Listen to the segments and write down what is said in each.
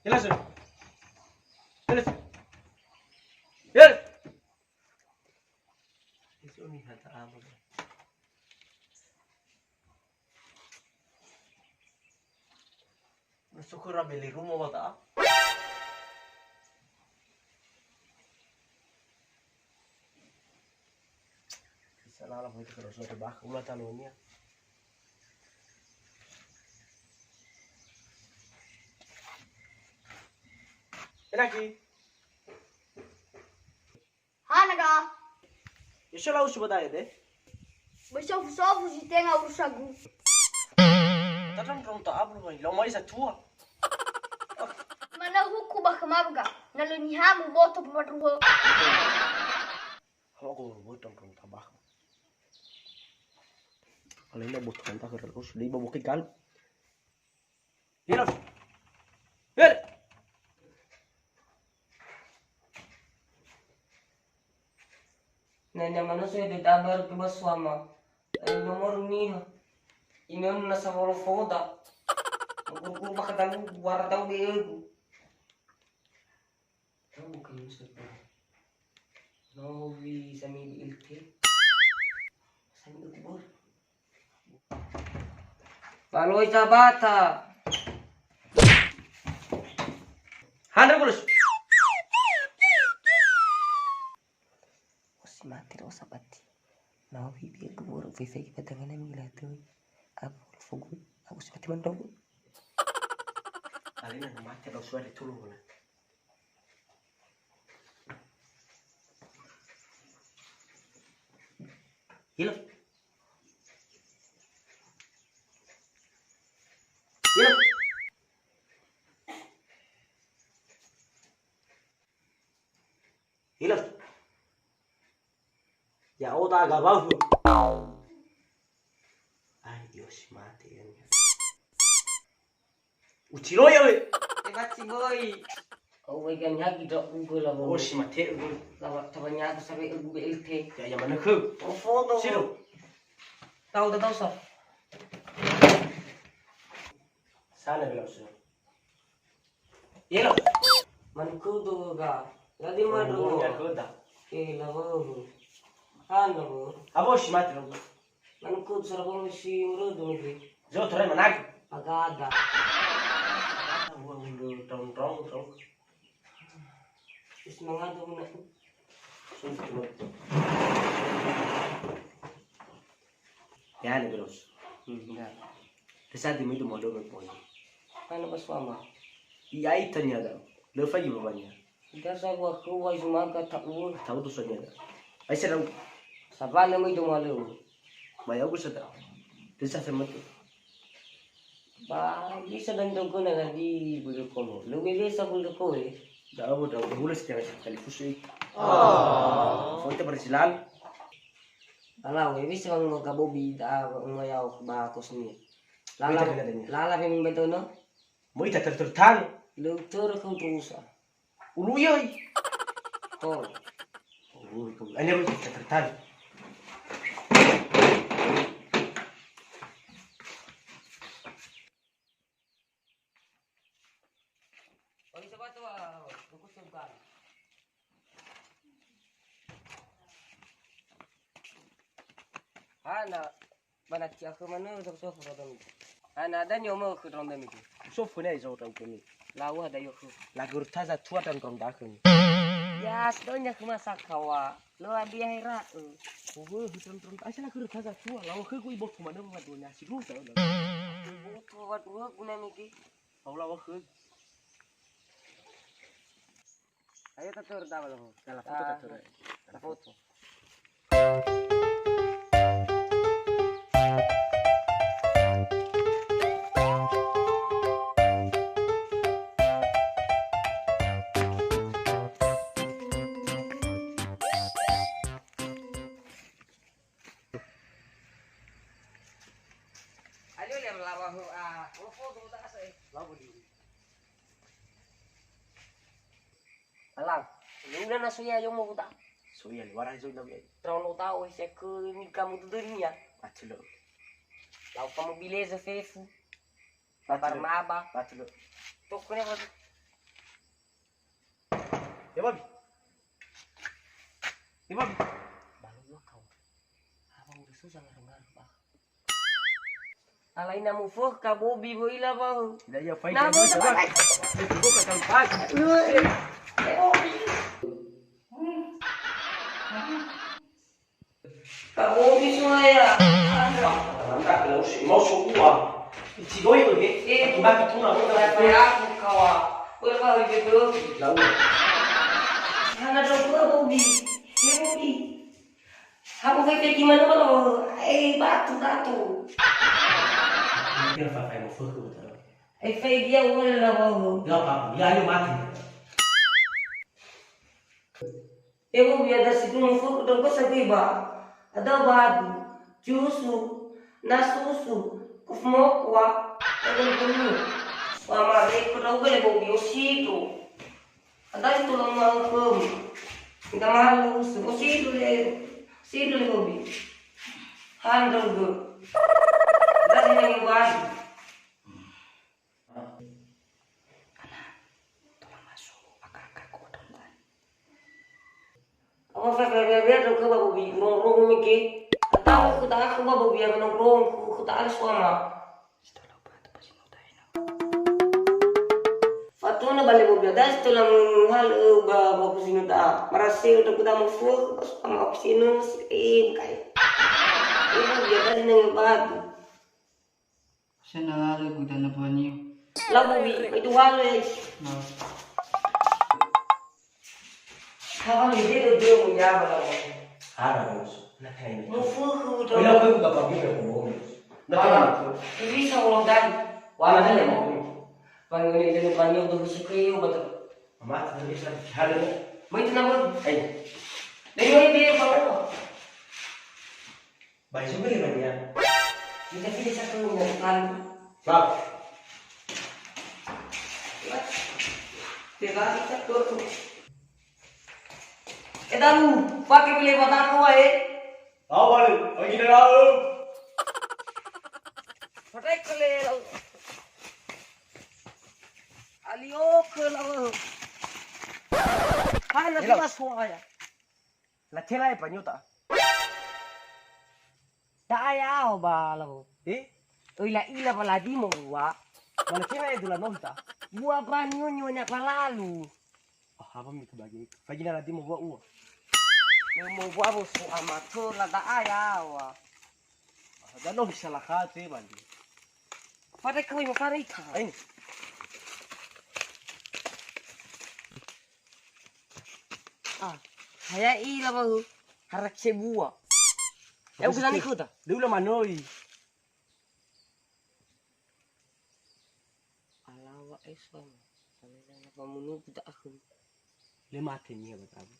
Jelas. Jelas. Jelas. Itu nih kata apa? Syukur beli rumah mata. Salah lah itu terus ada bah ulah calonnya. Lagi. Hanaga, Isso lá o chuva daí, né? besok besok si tenga usagu. Tatang rong tak apa lagi, lo mai sa tua. Mana huku bakamaga, naluni hamu boto pematuho. Kalau aku botong rong tabah. Kalau ini botong tak terus di bawah kikal. Hilang. Hilang. Nanya mana saya ditabar ke baswama. Nomor ni inon na sa wala foda. Magkukur ba kadalu wara daw biego. Tahu kayo sa pa. Novi sa mi ilte. Sa mi utbor. Paloy sa bata. Handre kulus. Mati ro sabati. Novi biego bor vivei padangan mi lato. Aku fogu. Aku seperti mandong. Alina na mati lo suara tulu bola. Hilang. Hilang. Hilang. Ya otak agak bau. Ay Dios mati kan. Uchiro ya we. Tebat si boy. Oh my god, nyagi dok ugol lah. Oh si mati gue. Lawak tabanya aku sampai ugu ilte. Ya mana ke? Oh foto. Sino? Tahu sa. Sana bilang sino. Hilang. Mankudo ga. Lagi madu. Ya kota. Lawo. Ano? Abo si mati lo. Mankud sarabong si Murudo ni. Jo tore manag. Agada. Rong. Is mga do na. Ya ni beros. Ya. Desa di itu modal berpon. Ano ba swama? Iya itanya dah. Lepas juga banyak. Dar sa gua kuwai sumaga taul. Tahu tu soalnya dah. Ay serang. Sabana mo ito malo. Maya aku sedang. Desa sama tu. Ba, bisa dan dogo na lagi bulo ko mo. Lumili sa bulo ko eh. Dah bulan setiap kali fusui. Fonte bersilan. Alaw, bisa kang magkabobi da umayaw ba ko sini. Wait, teka. Lala pin beto no? Mo ita tertan. Lugtor kang pusa. Uluyoy. Tol. Ini aku sekretar. Oli sa bato kusog ka. Ana banat siya ko manu sa so rodon. Ana danyo mo ko rodon mi. Sofu ne zo ta ukuni. Lawa dayo ko. Lagur taza tua dan kong dakun. Ya sedonya ke masak kawa. Lo abi haira. Oh, hitam terus. Asal lagur taza tua. Lawa ke ibu kumana ma dunia si lu ta. Butuh waduh guna miki. Au lawa ke. Ayo tatur dawa lo. Dalam foto ta tura. La foto. Ayo le lawa ho lo foto ta ase. Lawa di. Alang. Lu na suya yung mo ta. So iya, warai zo na bi. Trono tao se ke ni kamu tudunya. Atulo. Lau kamu bileza fefu. Babar maba. Atulo. Tok ne ba. Ya babi. Ya babi. Balu yo kau. Abang udah susah ngarang ba. Alay na mo fo ka bobi bo ila ba. Dah ya fai. Na mo na ba. Itu ka tampak. Ka bobi soya. Mantap kalau si mau suku Ci doi perché? Ma che tu una volta Ba aku kawa. Oi ba gitu. la una. Hana do ko bobi. He bobi. Aku fai gimana ba lo. Batu batu. Che fa fai mo fuoco da. Fai dia wala ba. No, pa, ya io mati. Emo biada situ mufu dong ko sabi ba. Ada badu, jusu, nasusu, kufmokwa, ada kunu. Sama dek ko daw gale bobi osito. Ada itu lang mga kum. Kita mahal uso. Osito le bobi. Handle go. Ada sini yung badu. Ako fefefefe do ke babobi rong miki. Tahu ku tak aku babobi yang rong ku tak ada suama. Fatuna balik bobi ada setelah hal ba babu sinu ta. Marasi udah kita mau full sama opsinu sih kai. Ibu biada nang batu. Sana halo buta na po niyo. Lah bobi itu hal No. Kawan dia dia punya apa? Ara non so. La kai. Mau full Oi la poi da pa che per mo. Na kai. Ini sama dan Wala na mo. panggil ini panggil untuk sikriu betul. Ma ti sa hale. Mau itu nama? Ai. Dengan dia apa? Bai so bele ba ya. Kita pilih satu dengan Ba. Tiga kita tuh. Kita lu pakai pilih batang kau Awal, lagi dah. pakai kelel. Alio kelel. Hana kita suaya. La tela e pañota. Daya ba lo. Eh? Ila pala di mo wa. Ma la tela e della nonta. Buah banyo nyonya palalu. Ah, apa mi kebagi. Pagina la dimo buat uang. Mau buah musuh amatur lah daya wa. Dan no bisa lah kate bandi. Pada kau mau farika. Ini. Saya ila ba harak sebuah. Eu kusani kuta. Dulu manoi. Alawa esam. Kami pemunu kita aku. Le mate ni ba tabu.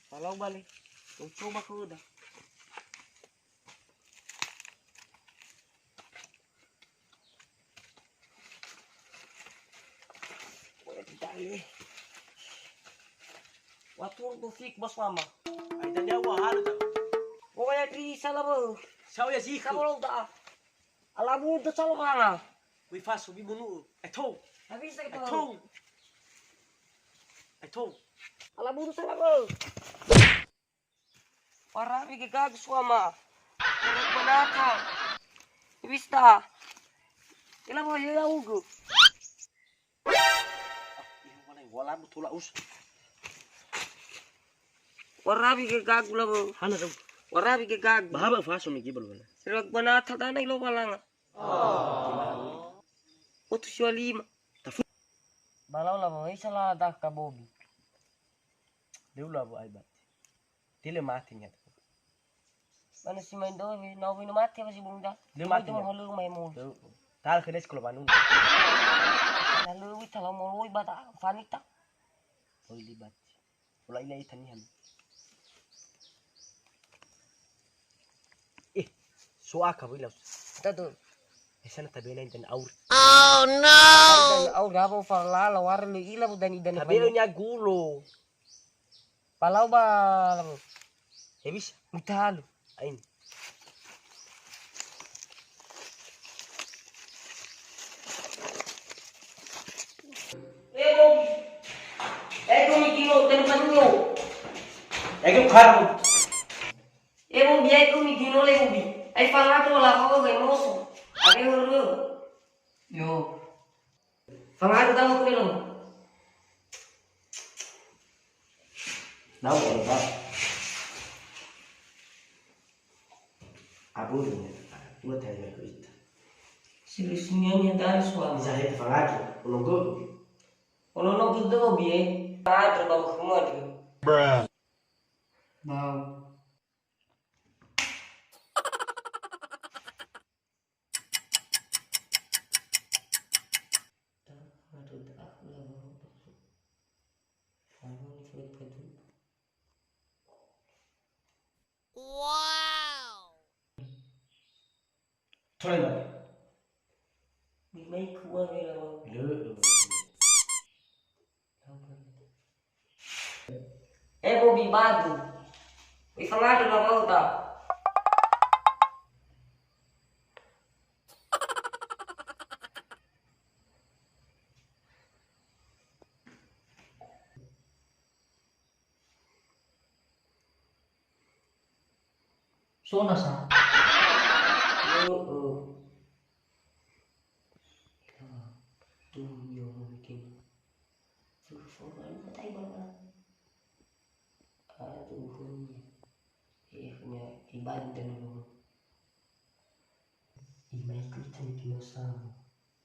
Kalau balik, coba aku udah. Boleh ditali. Watur tu fik bos mama. Ay tanya wa halu ta. O kaya di salah mo. Sao ya si Kamu ko. lo tak. Alamu tu salah mana. Wi fa su bi bunu. Ai thâu. Habis Ai itu. thâu. Ai thâu. Alamu tu salah mo. Para bigi gag suama. Benata. Vista. Ila mo ya ugo. Ihu mana wala bu tula us. Warabi ke gag labo. Hana ta. Warabi ke gag. Bahaba fa su mi gibal wala. Sirag benata tanay lo palanga. Otu siya lima. Balaw labo isa la dak ka bobi. Deula bu ai bat. Tile mati nya. Mana si main do vi no vi no mati apa si bunda. Dia mati mo ya? holu mai mo. Tal khenes ko banu. Lalu wi tala mo wi bata fanita. Oi libat. Wala ilai tanihan. So aka bilaw. Tado. Sana tabi na dan aur. Dan au rabo farla la war lu ila budani dan. Tabi nya gulo. Palau ba labo. Hebis Mutalo. ain. Bobi. Kumi kilo tempat nyo. Ege kharbu. Bobi kumi kilo le bobi. Ai fanga to la ko ge moso. Age huru. Yo. Fanga to tamu kilo. Nau ba. Abu ni. Buat aja ko ita. Silusunya dan suami. Saya fangatu. Ulunggo. Ono no gitu bobi Ada bau semua dia. Bau. Thôi mà. Bị mấy cua đây là Lỡ. Bobi badu. Ifangado na mau ta. Sona sa. Tuh yo mungkin. Susu kan patay ba? Tuhunnya ibadah dulu imai kutan kiosa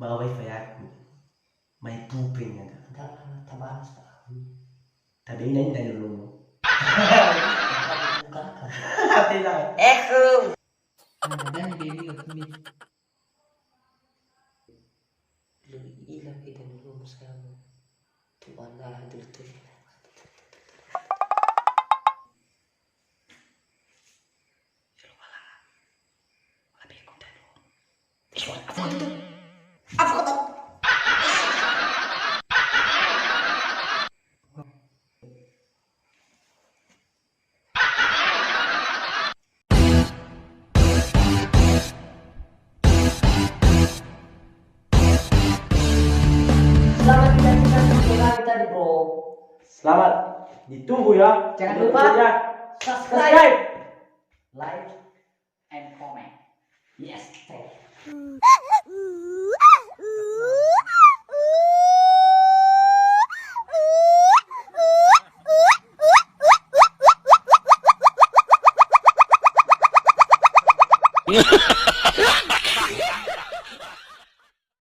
Mga wifi aku. May puping nga. ada tabas tahun Tabi na yung dahil mo. kakak Hati lang. Dan baby of me. ilang kita dulu sama Tuhan lah dulu tuh Selamat menyaksikan video kita di bro. Selamat. Ditunggu ya. Jangan lupa Ya. subscribe, like, and comment. Yes, thank you. Ha ha ha!